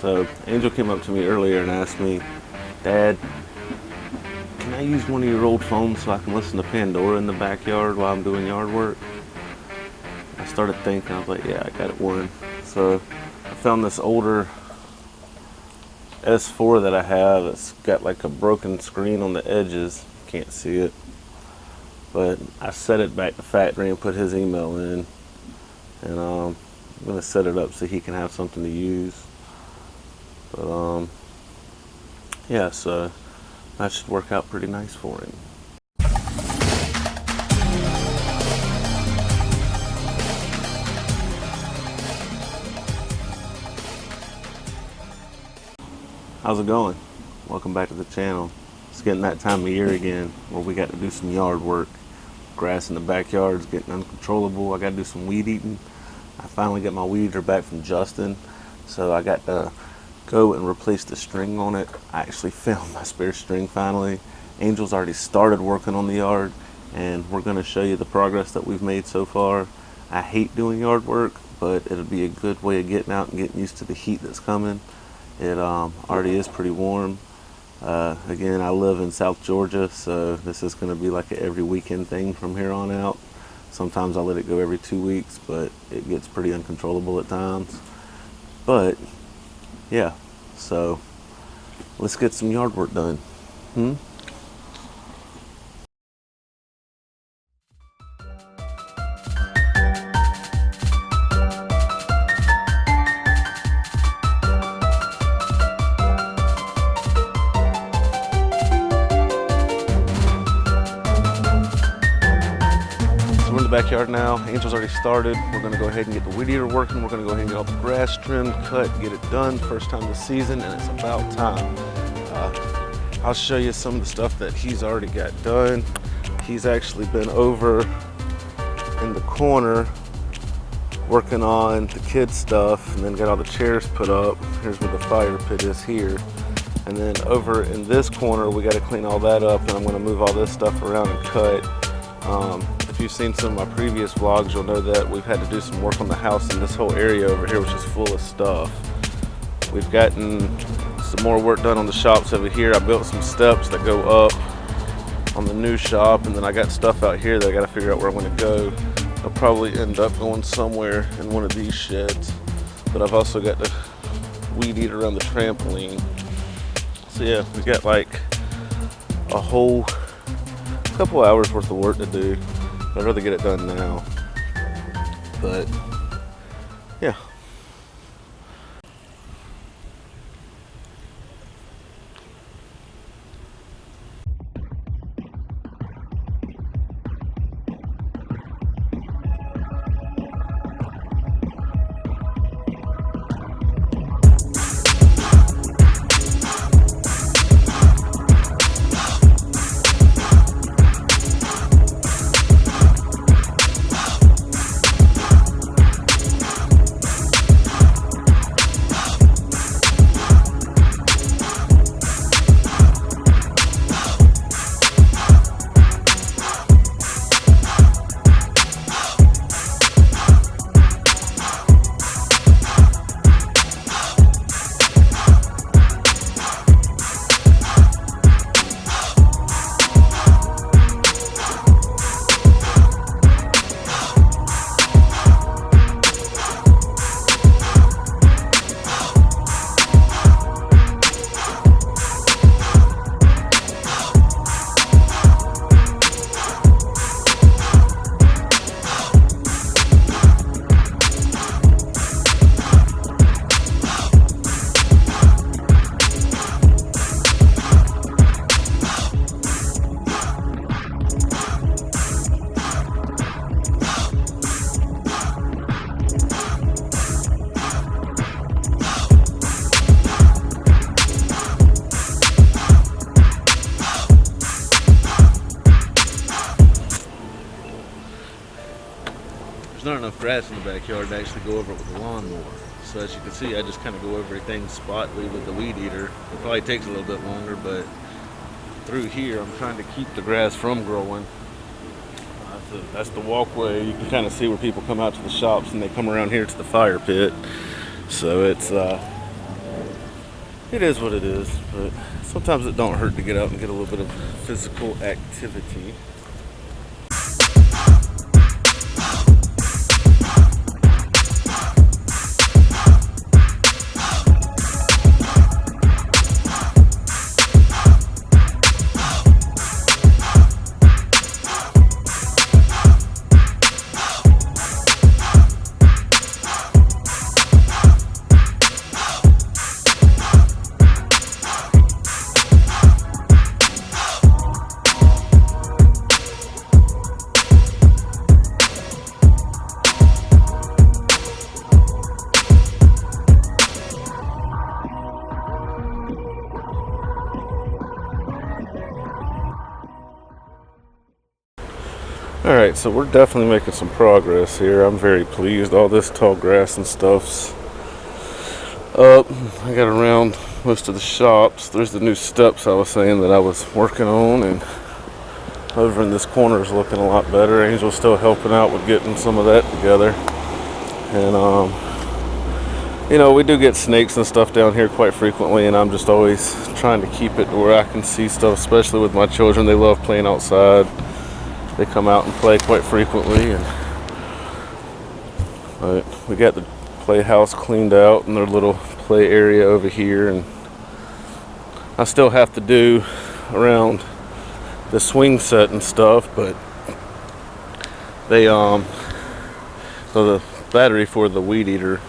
So Angel came up to me earlier and asked me, Dad, can I use one of your old phones so I can listen to Pandora in the backyard while I'm doing yard work? I started thinking, I was like, yeah, I got it one. So I found this older S4 that I have. It's got like a broken screen on the edges. Can't see it. But I set it back to factory and put his email in. And I'm going to set it up so he can have something to use. But yeah, so that should work out pretty nice for him. How's it going? Welcome back to the channel. It's getting that time of year again where we got to do some yard work. Grass in the backyard is getting uncontrollable. I got to do some weed eating. I finally got my weed eater back from Justin, so I got to go and replace the string on it. I actually found my spare string finally. Angel's already started working on the yard, and we're going to show you the progress that we've made so far. I hate doing yard work, but it'll be a good way of getting out and getting used to the heat that's coming. It already is pretty warm. Again, I live in South Georgia, so this is going to be like an every weekend thing from here on out. Sometimes I let it go every 2 weeks, but it gets pretty uncontrollable at times. But yeah, so let's get some yard work done. Backyard now. Angel's already started. We're going to go ahead and get the weed eater working. We're going to go ahead and get all the grass trimmed, cut, get it done. First time this season, and it's about time. I'll show you some of the stuff that he's already got done. He's actually been over in the corner working on the kids stuff, and then got all the chairs put up. Here's where the fire pit is here. And then over in this corner, we got to clean all that up, and I'm going to move all this stuff around and cut. If you've seen some of my previous vlogs, you'll know that we've had to do some work on the house in this whole area over here, which is full of stuff. We've gotten some more work done on the shops over here. I built some steps that go up on the new shop, and then I got stuff out here that I got to figure out where I'm going to go. I'll probably end up going somewhere in one of these sheds, but I've also got the weed eater around the trampoline. So yeah, we got like a whole couple hours worth of work to do. I'd rather get it done now, but yeah. There's not enough grass in the backyard to actually go over it with a lawnmower. So as you can see, I just kind of go over everything spotly with the weed eater. It probably takes a little bit longer, but through here, I'm trying to keep the grass from growing. That's the walkway. You can kind of see where people come out to the shops and they come around here to the fire pit. So it's it is what it is, but sometimes it don't hurt to get out and get a little bit of physical activity. Alright, so we're definitely making some progress here. I'm very pleased. All this tall grass and stuff's up. I got around most of the shops. There's the new steps I was saying that I was working on, and over in this corner is looking a lot better. Angel's still helping out with getting some of that together. And you know, we do get snakes and stuff down here quite frequently, and I'm just always trying to keep it to where I can see stuff, especially with my children. They love playing outside. They come out and play quite frequently, but we got the playhouse cleaned out and their little play area over here, and I still have to do around the swing set and stuff, but they so the battery for the weed eater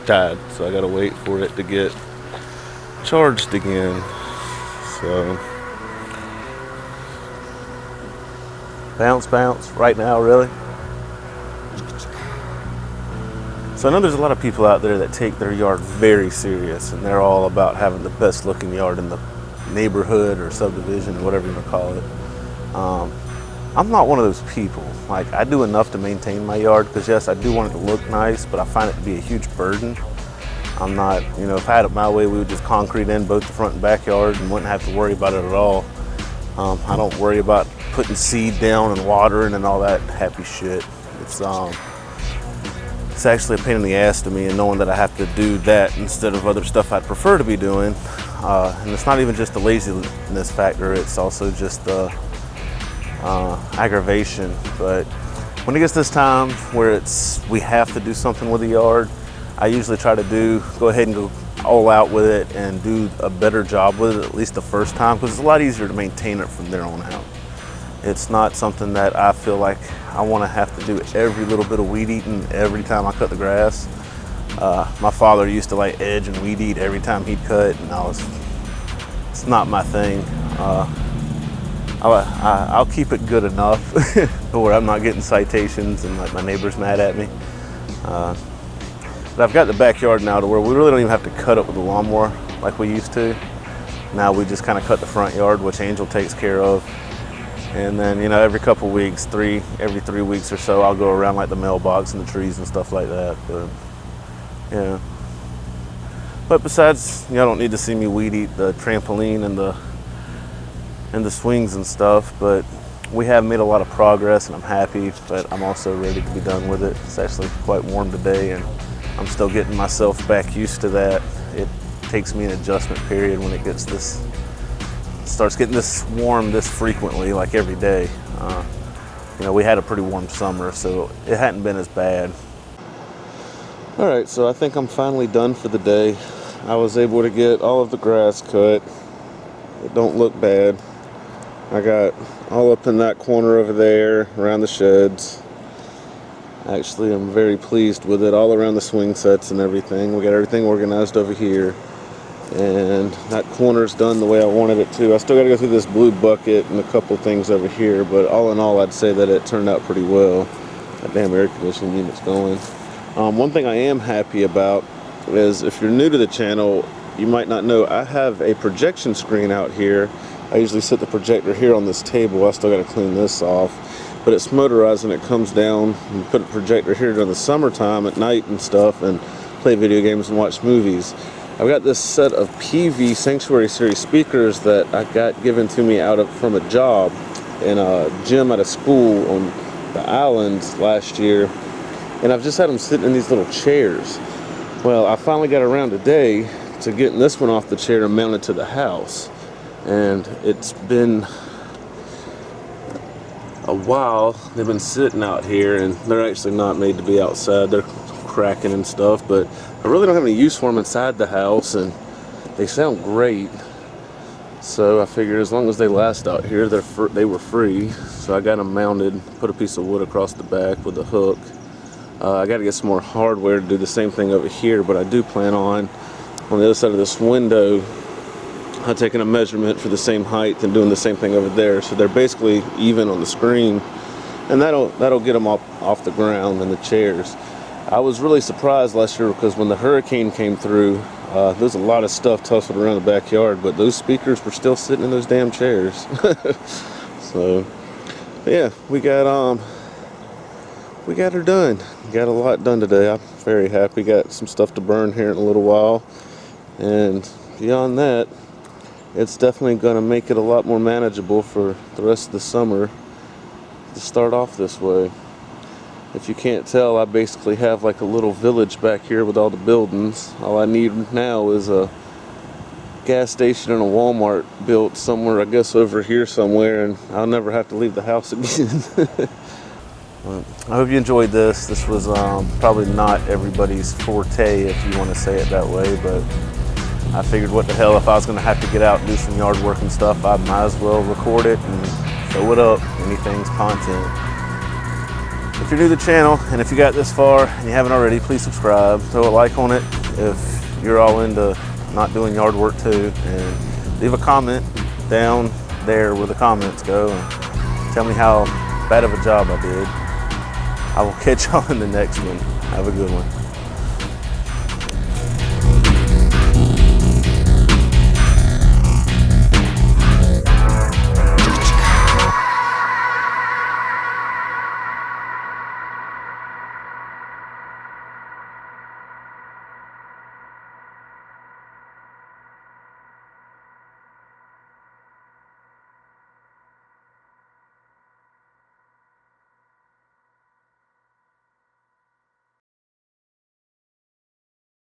died, so I gotta wait for it to get charged again. So bounce right now, really. So I know there's a lot of people out there that take their yard very serious, and they're all about having the best looking yard in the neighborhood or subdivision or whatever you want to call it. I'm not one of those people. Like, I do enough to maintain my yard, because yes, I do want it to look nice, but I find it to be a huge burden. I'm not, you know, if I had it my way, we would just concrete in both the front and backyard and wouldn't have to worry about it at all. I don't worry about putting seed down and watering and all that happy shit. It's actually a pain in the ass to me, and knowing that I have to do that instead of other stuff I'd prefer to be doing. And it's not even just the laziness factor, it's also just the aggravation. But when it gets this time where we have to do something with the yard, I usually try to go ahead and go all out with it and do a better job with it, at least the first time, because it's a lot easier to maintain it from there on out. It's not something that I feel like I want to have to do every little bit of weed eating every time I cut the grass. My father used to like edge and weed eat every time he'd cut, and it's not my thing. I'll keep it good enough where I'm not getting citations and like my neighbor's mad at me. But I've got the backyard now to where we really don't even have to cut it with a lawnmower like we used to. Now we just kind of cut the front yard, which Angel takes care of. And then, you know, every couple weeks, every 3 weeks or so, I'll go around like the mailbox and the trees and stuff like that. But yeah. But besides, you know, I don't need to see me weed eat the trampoline and the swings and stuff. But we have made a lot of progress, and I'm happy. But I'm also ready to be done with it. It's actually quite warm today, and I'm still getting myself back used to that. It takes me an adjustment period when it starts getting this warm this frequently, like every day. You know, we had a pretty warm summer, so it hadn't been as bad. All right, so I think I'm finally done for the day. I was able to get all of the grass cut. It don't look bad. I got all up in that corner over there, around the sheds. Actually, I'm very pleased with it, all around the swing sets and everything. We got everything organized over here. And that corner's done the way I wanted it to. I still got to go through this blue bucket and a couple things over here, but all in all, I'd say that it turned out pretty well. That damn air conditioning unit's going. One thing I am happy about is, if you're new to the channel, you might not know, I have a projection screen out here. I usually set the projector here on this table. I still got to clean this off. But it's motorized, and it comes down. You put a projector here during the summertime at night and stuff, and play video games and watch movies. I've got this set of PV Sanctuary Series speakers that I got given to me from a job in a gym at a school on the islands last year, and I've just had them sitting in these little chairs. Well, I finally got around today to getting this one off the chair and mounted to the house. And it's been a while. They've been sitting out here, and they're actually not made to be outside. They're cracking and stuff, but I really don't have any use for them inside the house, and they sound great. So I figured as long as they last out here, they were free. So I got them mounted, put a piece of wood across the back with a hook. I got to get some more hardware to do the same thing over here, but I do plan on the other side of this window, taking a measurement for the same height and doing the same thing over there. So they're basically even on the screen, and that'll get them off the ground and the chairs. I was really surprised last year because when the hurricane came through, there's a lot of stuff tussled around the backyard, but those speakers were still sitting in those damn chairs. So yeah, we got her done. Got a lot done today. I'm very happy. Got some stuff to burn here in a little while, and beyond that, it's definitely going to make it a lot more manageable for the rest of the summer to start off this way. If you can't tell, I basically have like a little village back here with all the buildings. All I need now is a gas station and a Walmart built somewhere, I guess over here somewhere, and I'll never have to leave the house again. I hope you enjoyed this. This was probably not everybody's forte, if you want to say it that way, but I figured what the hell, if I was going to have to get out and do some yard work and stuff, I might as well record it and show it up. Anything's content. If you're new to the channel, and if you got this far and you haven't already, please subscribe. Throw a like on it if you're all into not doing yard work too, and leave a comment down there where the comments go and tell me how bad of a job I did. I will catch y'all in the next one. Have a good one.